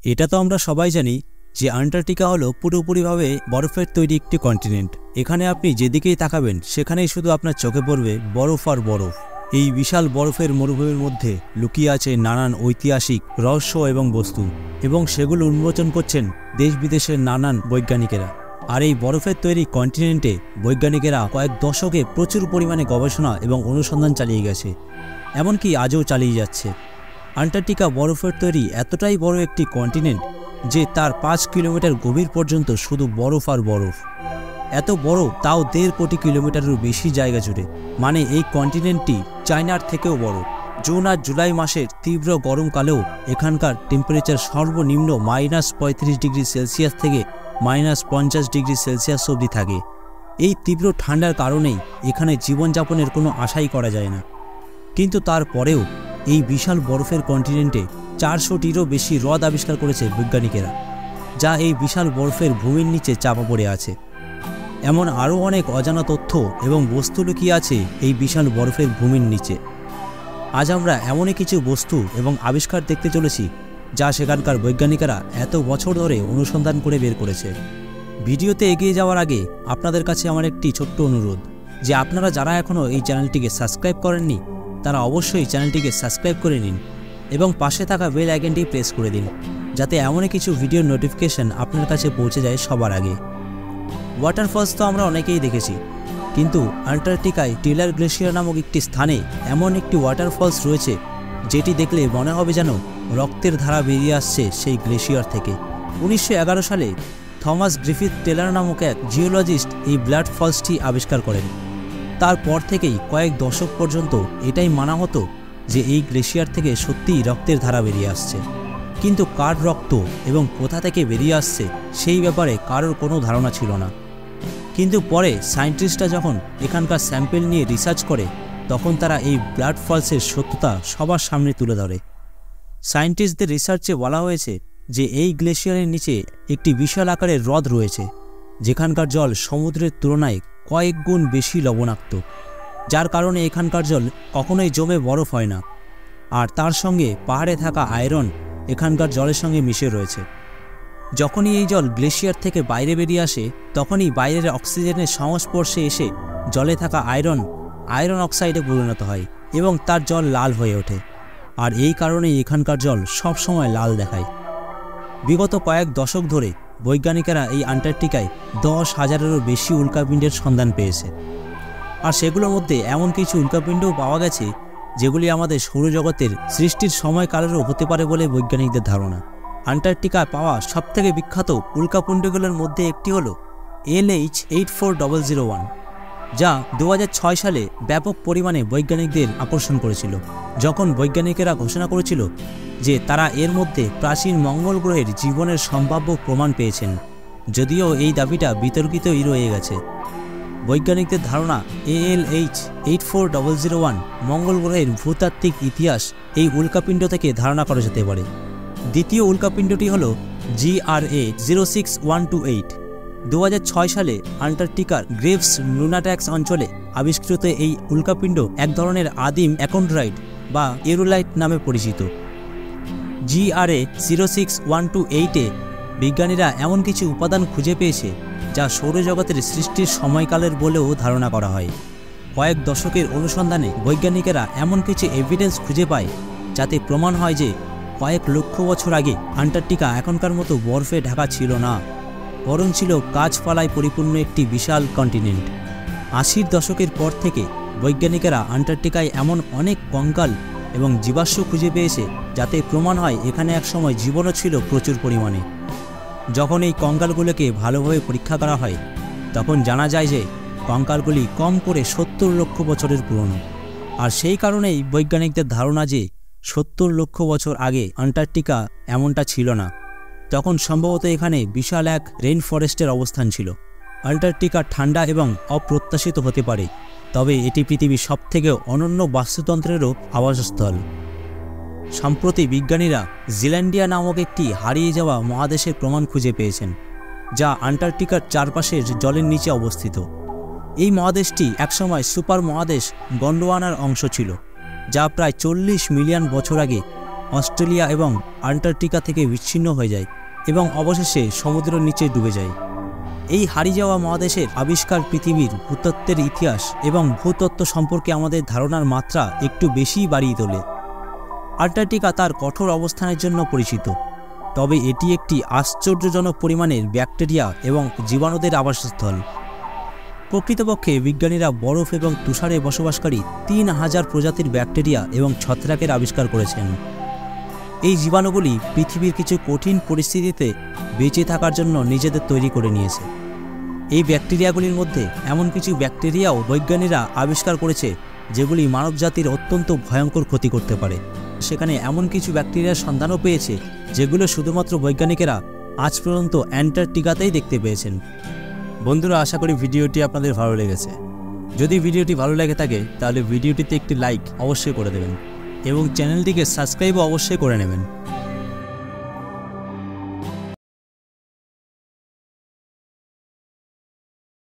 এটা তো আমরা সবাই জানি যে আন্টার্কটিকা হলো পুরোপুরিভাবে বরফের তৈরি একটি কন্টিনেন্ট। এখানে আপনি যেদিকেই তাকাবেন সেখানেই শুধু আপনার চোখে পড়বে বরফ আর বরফ। এই বিশাল বরফের মরুভূমির মধ্যে লুকিয়ে আছে নানান ঐতিহাসিক রহস্য এবং বস্তু, এবং সেগুলো উন্মোচন করছেন দেশ বিদেশের নানান বৈজ্ঞানিকেরা। আর এই বরফের তৈরি কন্টিনেন্টে বৈজ্ঞানিকেরা কয়েক দশকে প্রচুর পরিমাণে গবেষণা এবং অনুসন্ধান চালিয়ে গেছে, এমনকি আজও চালিয়ে যাচ্ছে। আন্টার্কটিকা বরফের তৈরি এতটাই বড় একটি কন্টিনেন্ট যে তার 5 কিলোমিটার গভীর পর্যন্ত শুধু বরফ আর বরফ। এত বড়, তাও 1.5 কোটি কিলোমিটারেরও বেশি জায়গা জুড়ে। মানে এই কন্টিনেন্টটি চায়নার থেকেও বড়। জুন আর জুলাই মাসের তীব্র গরমকালেও এখানকার টেম্পারেচার সর্বনিম্ন -35 ডিগ্রি সেলসিয়াস থেকে -50 ডিগ্রি সেলসিয়াস অবধি থাকে। এই তীব্র ঠান্ডার কারণেই এখানে জীবনযাপনের কোনো আশাই করা যায় না। কিন্তু তারপরেও এই বিশাল বরফের কন্টিনেন্টে 400টিরও বেশি হ্রদ আবিষ্কার করেছে বৈজ্ঞানিকেরা, যা এই বিশাল বরফের ভূমির নিচে চাপা পড়ে আছে। এমন আরও অনেক অজানা তথ্য এবং বস্তু লুকিয়ে আছে এই বিশাল বরফের ভূমির নিচে। আজ আমরা এমনই কিছু বস্তু এবং আবিষ্কার দেখতে চলেছি যা সেখানকার বৈজ্ঞানিকেরা এত বছর ধরে অনুসন্ধান করে বের করেছে। ভিডিওতে এগিয়ে যাওয়ার আগে আপনাদের কাছে আমার একটি ছোট্ট অনুরোধ যে আপনারা যারা এখনও এই চ্যানেলটিকে সাবস্ক্রাইব করেননি তারা অবশ্যই চ্যানেলটিকে সাবস্ক্রাইব করে নিন এবং পাশে থাকা বেল আইকনটি প্রেস করে দিন, যাতে এমনই কিছু ভিডিওর নোটিফিকেশন আপনার কাছে পৌঁছে যায় সবার আগে। ওয়াটারফলস তো আমরা অনেকেই দেখেছি, কিন্তু আন্টার্কটিকায় টেলার গ্লেশিয়ার নামক একটি স্থানে এমন একটি ওয়াটারফলস রয়েছে যেটি দেখলে মনে হবে যেন রক্তের ধারা বেরিয়ে আসছে সেই গ্লেশিয়ার থেকে। 1911 সালে থমাস গ্রিফিথ টেলার নামক এক জিওলজিস্ট এই ব্লাড ফলসটি আবিষ্কার করেন। তারপর থেকেই কয়েক দশক পর্যন্ত এটাই মানা হতো যে এই গ্লেশিয়ার থেকে সত্যিই রক্তের ধারা বেরিয়ে আসছে, কিন্তু কার রক্ত এবং কোথা থেকে বেরিয়ে আসছে সেই ব্যাপারে কারোর কোনো ধারণা ছিল না। কিন্তু পরে সায়েন্টিস্টরা যখন এখানকার স্যাম্পেল নিয়ে রিসার্চ করে তখন তারা এই ব্লাড ফলসের সত্যতা সবার সামনে তুলে ধরে। সায়েন্টিস্টদের রিসার্চে বলা হয়েছে যে এই গ্লেশিয়ারের নিচে একটি বিশাল আকারের হ্রদ রয়েছে, যেখানকার জল সমুদ্রের তুলনায় কয়েক গুণ বেশি লবণাক্ত, যার কারণে এখানকার জল কখনোই জমে বরফ হয় না। আর তার সঙ্গে পাহাড়ে থাকা আয়রন এখানকার জলের সঙ্গে মিশে রয়েছে। যখনই এই জল গ্লেশিয়ার থেকে বাইরে বেরিয়ে আসে তখনই বাইরের অক্সিজেনের সংস্পর্শে এসে জলে থাকা আয়রন অক্সাইডে পরিণত হয় এবং তার জল লাল হয়ে ওঠে। আর এই কারণেই এখানকার জল সব সময় লাল দেখায়। বিগত কয়েক দশক ধরে বৈজ্ঞানিকেরা এই আন্টার্কটিকায় 10,000-এরও বেশি উল্কাপিণ্ডের সন্ধান পেয়েছে। আর সেগুলোর মধ্যে এমন কিছু উল্কাপিণ্ডও পাওয়া গেছে যেগুলি আমাদের সৌরজগতের সৃষ্টির সময়কালেরও হতে পারে বলে বৈজ্ঞানিকদের ধারণা। আন্টার্কটিকায় পাওয়া সবথেকে বিখ্যাত উল্কাপিণ্ডগুলোর মধ্যে একটি হল LH-84001, যা 2006 সালে ব্যাপক পরিমাণে বৈজ্ঞানিকদের আকর্ষণ করেছিল, যখন বৈজ্ঞানিকেরা ঘোষণা করেছিল যে তারা এর মধ্যে প্রাচীন মঙ্গল গ্রহের জীবনের সম্ভাব্য প্রমাণ পেয়েছেন, যদিও এই দাবিটা বিতর্কিতই রয়ে গেছে। বৈজ্ঞানিকদের ধারণা LH-84001 মঙ্গল গ্রহের ভূতাত্ত্বিক ইতিহাস এই উল্কাপিণ্ড থেকে ধারণা করা যেতে পারে। দ্বিতীয় উল্কাপিণ্ডটি হল GRA-06128। 2006 সালে আন্টার্কটিকার গ্রেভস লুনাট্যাক্স অঞ্চলে আবিষ্কৃত এই উল্কাপিণ্ড এক ধরনের আদিম অ্যাকন্ড্রাইট বা এরোলাইট নামে পরিচিত। GRA-06128-এ বিজ্ঞানীরা এমন কিছু উপাদান খুঁজে পেয়েছে যা সৌরজগতের সৃষ্টির সময়কালের বলেও ধারণা করা হয়। কয়েক দশকের অনুসন্ধানে বৈজ্ঞানিকেরা এমন কিছু এভিডেন্স খুঁজে পায় যাতে প্রমাণ হয় যে কয়েক লক্ষ বছর আগে আন্টার্কটিকা এখনকার মতো বরফে ঢাকা ছিল না, বরং ছিল গাছপালায় পরিপূর্ণ একটি বিশাল কন্টিনেন্ট। 80-র দশকের পর থেকে বৈজ্ঞানিকেরা আন্টার্কটিকায় এমন অনেক কঙ্কাল এবং জীবাশ্ম খুঁজে পেয়েছে যাতে প্রমাণ হয় এখানে একসময় জীবনও ছিল প্রচুর পরিমাণে। যখন এই কঙ্কালগুলোকে ভালোভাবে পরীক্ষা করা হয় তখন জানা যায় যে কঙ্কালগুলি কম করে 70 লক্ষ বছরের পুরনো। আর সেই কারণেই বৈজ্ঞানিকদের ধারণা যে 70 লক্ষ বছর আগে আন্টার্কটিকা এমনটা ছিল না। তখন সম্ভবত এখানে বিশাল এক রেইন ফরেস্টের অবস্থান ছিল। আন্টার্কটিকা ঠান্ডা এবং অপ্রত্যাশিত হতে পারে, তবে এটি পৃথিবীর সবথেকে অনন্য বাস্তুতন্ত্রেরও আবাসস্থল। সম্প্রতি বিজ্ঞানীরা জিল্যান্ডিয়া নামক একটি হারিয়ে যাওয়া মহাদেশের প্রমাণ খুঁজে পেয়েছেন, যা আন্টার্কটিকার চারপাশের জলের নিচে অবস্থিত। এই মহাদেশটি একসময় সুপার মহাদেশ গন্ডোয়ানার অংশ ছিল, যা প্রায় 40 মিলিয়ন বছর আগে অস্ট্রেলিয়া এবং আন্টার্কটিকা থেকে বিচ্ছিন্ন হয়ে যায় এবং অবশেষে সমুদ্রের নিচে ডুবে যায়। এই হারিয়ে যাওয়া মহাদেশের আবিষ্কার পৃথিবীর ভূতত্ত্বের ইতিহাস এবং ভূতত্ত্ব সম্পর্কে আমাদের ধারণার মাত্রা একটু বেশিই বাড়িয়ে তোলে। আন্টার্কটিকা তার কঠোর অবস্থানের জন্য পরিচিত, তবে এটি একটি আশ্চর্যজনক পরিমাণের ব্যাকটেরিয়া এবং জীবাণুদের আবাসস্থল। প্রকৃতপক্ষে বিজ্ঞানীরা বরফ এবং তুষারে বসবাসকারী 3000 প্রজাতির ব্যাকটেরিয়া এবং ছত্রাকের আবিষ্কার করেছেন। এই জীবাণুগুলি পৃথিবীর কিছু কঠিন পরিস্থিতিতে বেঁচে থাকার জন্য নিজেদের তৈরি করে নিয়েছে। এই ব্যাকটেরিয়াগুলির মধ্যে এমন কিছু ব্যাকটেরিয়াও বৈজ্ঞানিকরা আবিষ্কার করেছে যেগুলি মানবজাতির অত্যন্ত ভয়ঙ্কর ক্ষতি করতে পারে। সেখানে এমন কিছু ব্যাকটেরিয়ার সন্ধানও পেয়েছে যেগুলো শুধুমাত্র বৈজ্ঞানিকেরা আজ পর্যন্ত অ্যান্টার্কটিকাতেই দেখতে পেয়েছেন। বন্ধুরা, আশা করি ভিডিওটি আপনাদের ভালো লেগেছে। যদি ভিডিওটি ভালো লেগে থাকে তাহলে ভিডিওটিতে একটি লাইক অবশ্যই করে দেবেন এবং চ্যানেলটিকে সাবস্ক্রাইবও অবশ্যই করে নেবেন।